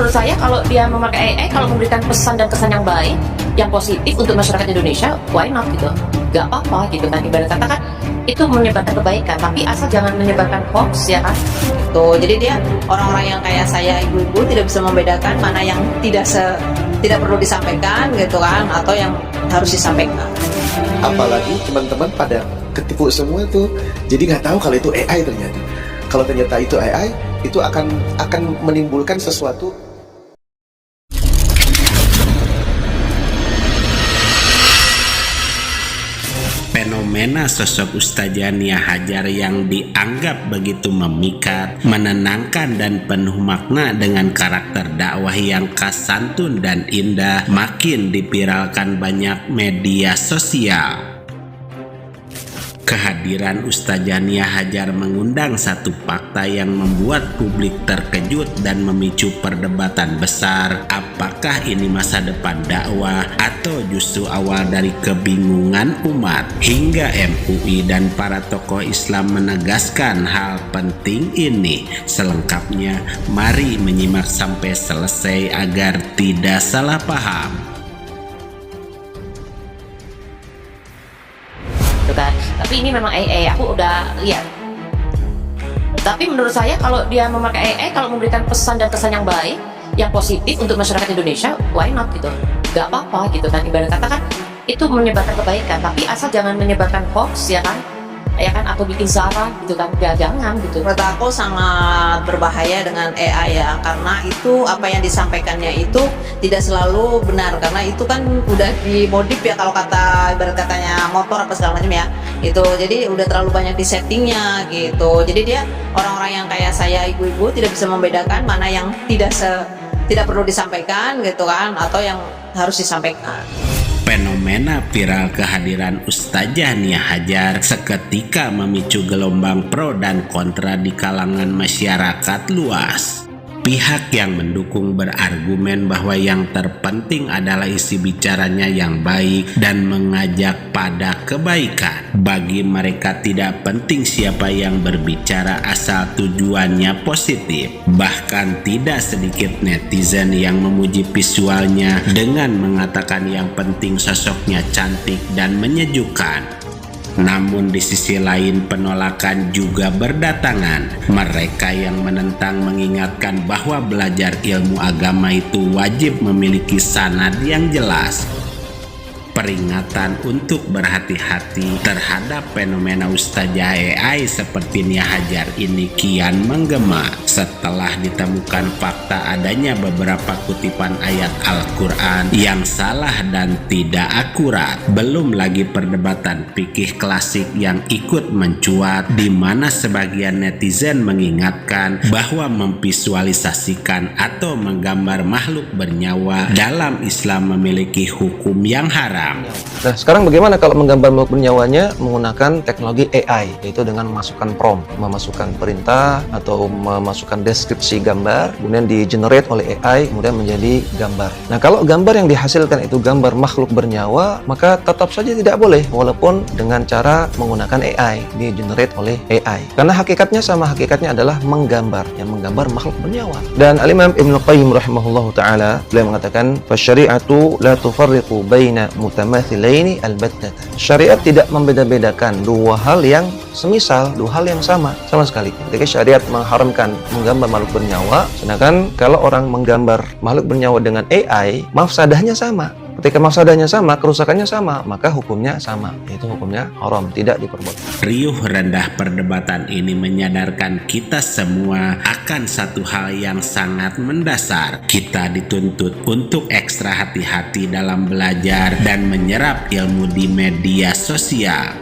menurut saya kalau dia memakai AI, kalau memberikan pesan dan kesan yang baik, yang positif untuk masyarakat Indonesia, why not gitu? Gak apa-apa gitu kan, ibarat kata kan itu menyebarkan kebaikan, tapi asal jangan menyebarkan hoax ya kan. Tuh, jadi dia orang-orang yang kayak saya, ibu-ibu, tidak bisa membedakan mana yang tidak perlu disampaikan gitu kan, atau yang harus disampaikan. Apalagi teman-teman pada ketipu semua tuh, jadi nggak tahu kalau itu AI ternyata. Kalau ternyata itu AI, itu akan menimbulkan sesuatu. Fenomena sosok Ustazah Nia Hajar yang dianggap begitu memikat, menenangkan dan penuh makna dengan karakter dakwah yang khas santun dan indah makin dipiralkan banyak media sosial. Kehadiran Ustazah Nia Hajar mengundang satu fakta yang membuat publik terkejut dan memicu perdebatan besar. Apakah ini masa depan dakwah atau justru awal dari kebingungan umat? Hingga MUI dan para tokoh Islam menegaskan hal penting ini. Selengkapnya, mari menyimak sampai selesai agar tidak salah paham. Kan. Tapi ini memang AI, aku udah lihat. Tapi menurut saya kalau dia memakai AI, kalau memberikan pesan dan kesan yang baik, yang positif untuk masyarakat Indonesia, why not gitu? Gak apa-apa gitu kan, ibarat kata kan itu menyebarkan kebaikan, tapi asal jangan menyebarkan hoax ya kan, atau bikin sara gitu kan, ya jangan gitu. Menurut aku sangat berbahaya dengan AI ya, karena itu apa yang disampaikannya itu tidak selalu benar, karena itu kan udah dimodif ya, kalau kata ibarat katanya motor apa segala macam ya itu, jadi udah terlalu banyak di settingnya gitu. Jadi dia orang-orang yang kayak saya, ibu-ibu, tidak bisa membedakan mana yang tidak perlu disampaikan gitu kan, atau yang harus disampaikan. Fenomena viral kehadiran Ustazah Nia Hajar seketika memicu gelombang pro dan kontra di kalangan masyarakat luas. Pihak yang mendukung berargumen bahwa yang terpenting adalah isi bicaranya yang baik dan mengajak pada kebaikan. Bagi mereka tidak penting siapa yang berbicara asal tujuannya positif. Bahkan tidak sedikit netizen yang memuji visualnya dengan mengatakan yang penting sosoknya cantik dan menyejukkan. Namun di sisi lain penolakan juga berdatangan. Mereka yang menentang mengingatkan bahwa belajar ilmu agama itu wajib memiliki sanad yang jelas. Peringatan untuk berhati-hati terhadap fenomena Ustazah AI seperti Nia Hajar ini kian menggema setelah ditemukan fakta adanya beberapa kutipan ayat Al-Quran yang salah dan tidak akurat. Belum lagi perdebatan fikih klasik yang ikut mencuat, di mana sebagian netizen mengingatkan bahwa memvisualisasikan atau menggambar makhluk bernyawa dalam Islam memiliki hukum yang haram. Nah, sekarang bagaimana kalau menggambar makhluk bernyawanya menggunakan teknologi AI, yaitu dengan memasukkan prompt, memasukkan perintah atau memasukkan deskripsi gambar, kemudian di-generate oleh AI, kemudian menjadi gambar. Nah, kalau gambar yang dihasilkan itu gambar makhluk bernyawa, maka tetap saja tidak boleh, walaupun dengan cara menggunakan AI, di-generate oleh AI. Karena hakikatnya sama, hakikatnya adalah menggambar, yang menggambar makhluk bernyawa. Dan Al-Imam Ibnu Qayyim rahimahullahu ta'ala, beliau mengatakan, "Fasyari'atu la tufarriqu baina mutamathilaini albattatan." Syariat tidak membeda-bedakan dua hal yang semisal, dua hal yang sama sekali. Ketika syariat mengharamkan menggambar makhluk bernyawa, sedangkan kalau orang menggambar makhluk bernyawa dengan AI, mafsadahnya sama. Ketika mafsadahnya sama, kerusakannya sama, maka hukumnya sama, yaitu hukumnya haram, tidak diperbolehkan. Riuh rendah perdebatan ini menyadarkan kita semua akan satu hal yang sangat mendasar. Kita dituntut untuk ekstra hati-hati dalam belajar dan menyerap ilmu di media sosial.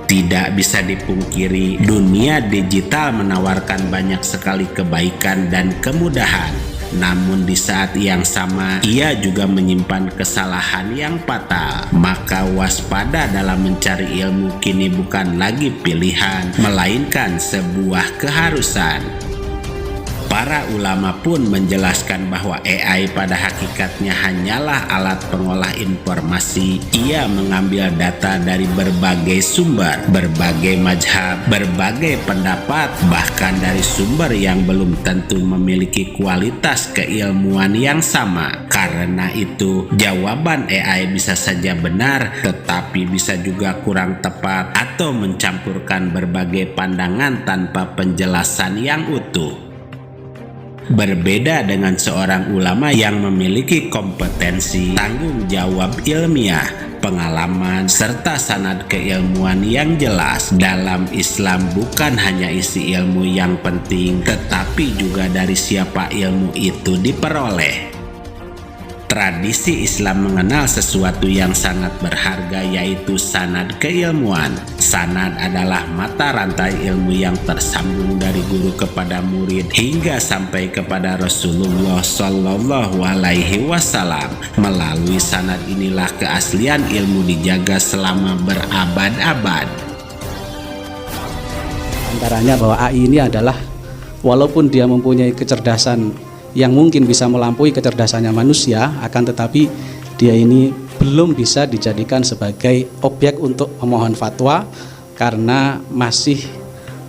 Tidak bisa dipungkiri, dunia digital menawarkan banyak sekali kebaikan dan kemudahan. Namun di saat yang sama, ia juga menyimpan kesalahan yang fatal. Maka waspada dalam mencari ilmu kini bukan lagi pilihan, melainkan sebuah keharusan. Para ulama pun menjelaskan bahwa AI pada hakikatnya hanyalah alat pengolah informasi. Ia mengambil data dari berbagai sumber, berbagai mazhab, berbagai pendapat, bahkan dari sumber yang belum tentu memiliki kualitas keilmuan yang sama. Karena itu, jawaban AI bisa saja benar, tetapi bisa juga kurang tepat atau mencampurkan berbagai pandangan tanpa penjelasan yang utuh. Berbeda dengan seorang ulama yang memiliki kompetensi, tanggung jawab ilmiah, pengalaman, serta sanad keilmuan yang jelas. Dalam Islam bukan hanya isi ilmu yang penting, tetapi juga dari siapa ilmu itu diperoleh. Tradisi Islam mengenal sesuatu yang sangat berharga, yaitu sanad keilmuan. Sanad adalah mata rantai ilmu yang tersambung dari guru kepada murid hingga sampai kepada Rasulullah Shallallahu Alaihi Wasallam. Melalui sanad inilah keaslian ilmu dijaga selama berabad-abad. Antaranya bahwa AI ini adalah, walaupun dia mempunyai kecerdasan yang mungkin bisa melampaui kecerdasannya manusia, akan tetapi dia ini belum bisa dijadikan sebagai objek untuk memohon fatwa karena masih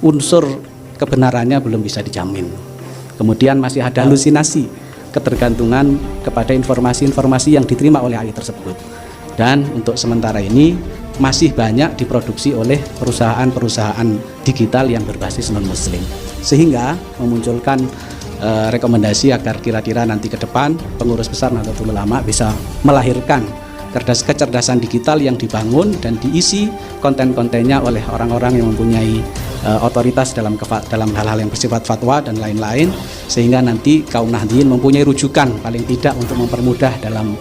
unsur kebenarannya belum bisa dijamin. Kemudian masih ada halusinasi, ketergantungan kepada informasi-informasi yang diterima oleh AI tersebut. Dan untuk sementara ini masih banyak diproduksi oleh perusahaan-perusahaan digital yang berbasis non-muslim, sehingga memunculkan rekomendasi agar kira-kira nanti ke depan pengurus besar Nahdlatul Ulama bisa melahirkan kecerdasan digital yang dibangun dan diisi konten-kontennya oleh orang-orang yang mempunyai otoritas dalam hal-hal yang bersifat fatwa dan lain-lain, sehingga nanti kaum Nahdliyin mempunyai rujukan paling tidak untuk mempermudah dalam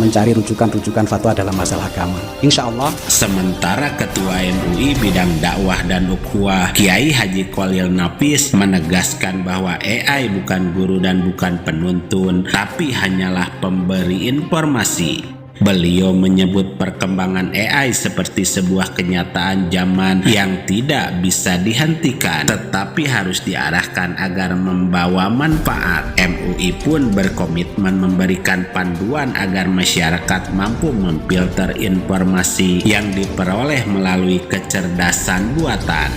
mencari rujukan-rujukan fatwa dalam masalah agama, insya Allah. Sementara Ketua MUI bidang dakwah dan ukhuwah Kiai Haji Khalil Nafis menegaskan bahwa AI bukan guru dan bukan penuntun, tapi hanyalah pemberi informasi. Beliau menyebut perkembangan AI seperti sebuah kenyataan zaman yang tidak bisa dihentikan, tetapi harus diarahkan agar membawa manfaat. MUI pun berkomitmen memberikan panduan agar masyarakat mampu memfilter informasi yang diperoleh melalui kecerdasan buatan.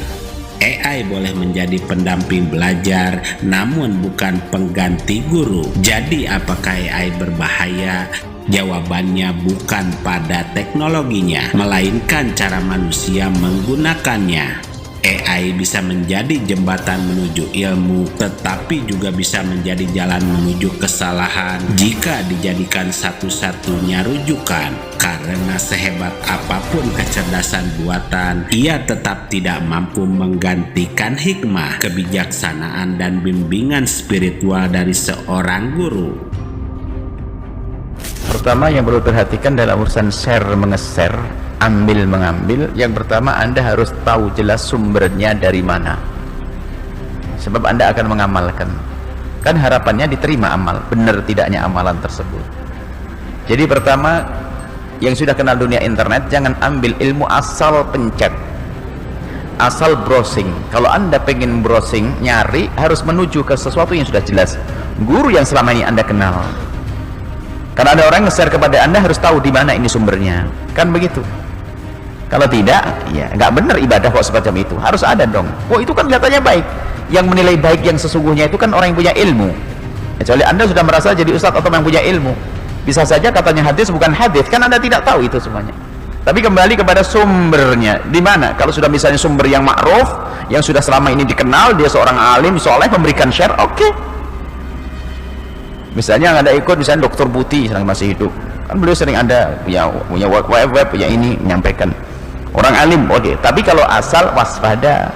AI boleh menjadi pendamping belajar, namun bukan pengganti guru. Jadi apakah AI berbahaya? Jawabannya bukan pada teknologinya, melainkan cara manusia menggunakannya. AI bisa menjadi jembatan menuju ilmu, tetapi juga bisa menjadi jalan menuju kesalahan jika dijadikan satu-satunya rujukan. Karena sehebat apapun kecerdasan buatan, ia tetap tidak mampu menggantikan hikmah, kebijaksanaan, dan bimbingan spiritual dari seorang guru. Pertama yang perlu perhatikan dalam urusan share mengeser, ambil mengambil, yang pertama Anda harus tahu jelas sumbernya dari mana, sebab Anda akan mengamalkan. Kan harapannya diterima amal, benar tidaknya amalan tersebut. Jadi pertama, yang sudah kenal dunia internet, jangan ambil ilmu asal pencet, asal browsing. Kalau Anda pengen browsing, nyari, harus menuju ke sesuatu yang sudah jelas, guru yang selama ini Anda kenal. Karena ada orang nge-share kepada Anda, harus tahu di mana ini sumbernya, kan begitu. Kalau tidak, ya nggak benar ibadah kok semacam itu. Harus ada dong. Oh itu kan kelihatannya baik. Yang menilai baik yang sesungguhnya itu kan orang yang punya ilmu. Kecuali Anda sudah merasa jadi ustadz atau yang punya ilmu, bisa saja katanya hadis bukan hadis, kan Anda tidak tahu itu semuanya. Tapi kembali kepada sumbernya, di mana? Kalau sudah misalnya sumber yang ma'ruf, yang sudah selama ini dikenal, dia seorang alim soleh memberikan share, oke. Misalnya Anda ikut, misalnya Dr. Buti sedang masih hidup, kan beliau sering ada punya web, punya ini, menyampaikan orang alim, oke. Tapi kalau asal, waspada.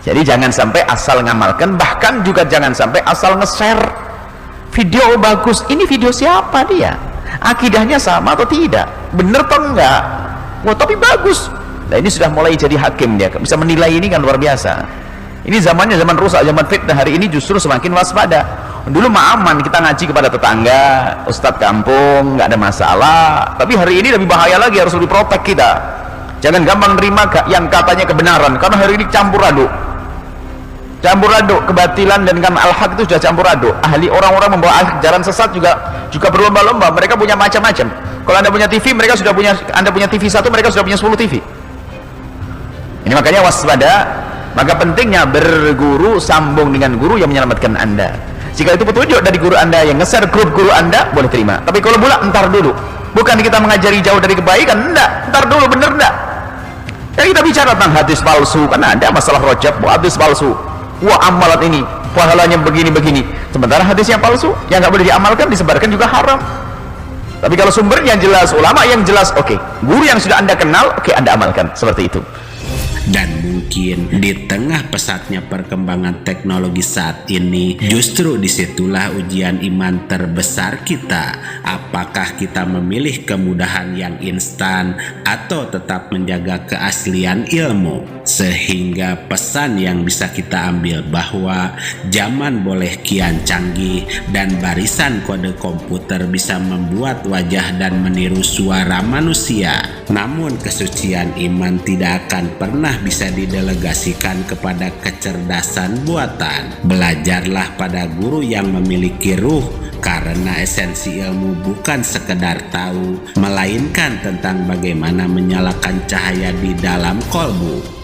Jadi jangan sampai asal ngamalkan, bahkan juga jangan sampai asal nge-share video bagus. Ini video siapa dia? Akidahnya sama atau tidak? Bener atau enggak? Wah tapi bagus. Nah ini sudah mulai jadi hakim, dia bisa menilai, ini kan luar biasa. Ini zamannya zaman rusak, zaman fitnah. Hari ini justru semakin waspada. Dulu mah aman, kita ngaji kepada tetangga, ustadz kampung, nggak ada masalah. Tapi hari ini lebih bahaya lagi, harus lebih protek kita. Jangan gampang nerima yang katanya kebenaran, karena hari ini campur aduk. campur aduk kebatilan dengan al-haq itu sudah campur aduk. Ahli orang-orang membawa ajaran sesat juga berlomba-lomba, mereka punya macam-macam. Kalau Anda punya TV, Anda punya TV 1, mereka sudah punya 10 TV. Ini makanya waspada, maka pentingnya berguru, sambung dengan guru yang menyelamatkan Anda. Jika itu petunjuk dari guru Anda yang nge-share grup guru Anda, boleh terima. Tapi kalau pula, entar dulu. Bukan kita mengajari jauh dari kebaikan, enggak. Entar dulu, bener enggak? Ya kita bicara tentang hadis palsu, karena ada masalah rojab, hadis palsu. Wah, amalan ini pahalanya begini-begini. Sementara hadis yang palsu yang nggak boleh diamalkan, disebarkan juga haram. Tapi kalau sumbernya jelas, ulama yang jelas, oke. Guru yang sudah Anda kenal, oke, Anda amalkan seperti itu. Dan mungkin di tengah pesatnya perkembangan teknologi saat ini, justru disitulah ujian iman terbesar kita. Apakah kita memilih kemudahan yang instan atau tetap menjaga keaslian ilmu? Sehingga pesan yang bisa kita ambil bahwa zaman boleh kian canggih dan barisan kode komputer bisa membuat wajah dan meniru suara manusia. Namun kesucian iman tidak akan pernah bisa didelegasikan kepada kecerdasan buatan. Belajarlah pada guru yang memiliki ruh, karena esensi ilmu bukan sekedar tahu, melainkan tentang bagaimana menyalakan cahaya di dalam kolbu.